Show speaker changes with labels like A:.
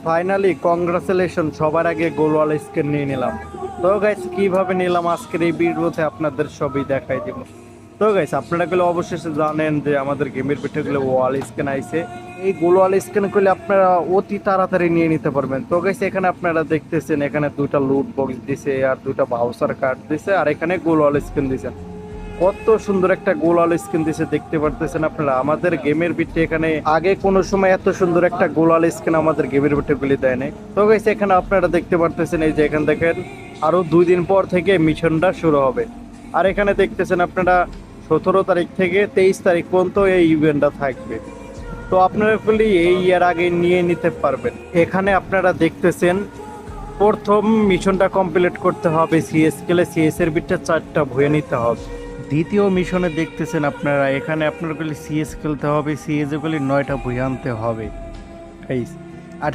A: Finally congratulation, সবার আগে গোলওয়াল skin নিয়ে নিলাম। তো গাইস কিভাবে নিলাম আজকের এই ভিডিওতে আপনাদের সবই দেখাই দিব। তো গাইস আপনারা গুলো অবশেষে জানেন যে আমাদের গেমের পিঠে গুলো ওয়াল স্ক্যান আইছে। এই গোলওয়াল স্ক্যান করলে আপনারা অতি তাড়াতাড়ি নিয়ে নিতে পারবেন। তো গাইস এখানে আপনারা দেখতেছেন এখানে দুইটা লুট বক্স দিছে আর দুইটা বাউসার কার্ড দিছে আর এখানে গোলওয়াল স্ক্যান দিছে। কত সুন্দর একটা গোলওয়াল স্ক্রিন দিছে দেখতে পারতেছেন আপনারা। আমাদের গেমের ভিতরে এখানে আগে কোনো সময় এত সুন্দর একটা গোলওয়াল স্ক্রিন আমাদের গেমের ভিতরে গুলি দেয় নাই। তো গাইস এখানে আপনারা দেখতে পারতেছেন এই যে এখানে দেখেন আরো 2 দিন পর থেকে মিশনটা শুরু হবে। আর এখানে দেখতেছেন আপনারা 17 তারিখ থেকে 23 তারিখ পর্যন্ত এই ইভেন্টটা থাকবে। তো আপনারা গুলি এই এর আগে নিয়ে নিতে পারবেন। এখানে আপনারা দেখতেছেন প্রথম মিশনটা কমপ্লিট করতে হবে সিএস খেলে, সিএস এর ভিতরে 4টা ভুয়ে নিতে হবে। দ্বিতীয় মিশনে দেখতেছেন আপনারা এখানে আপনার গুলি সিএস খেলতে হবে, সিএস গুলি 9টা ভুয়ে আনতে হবে। আর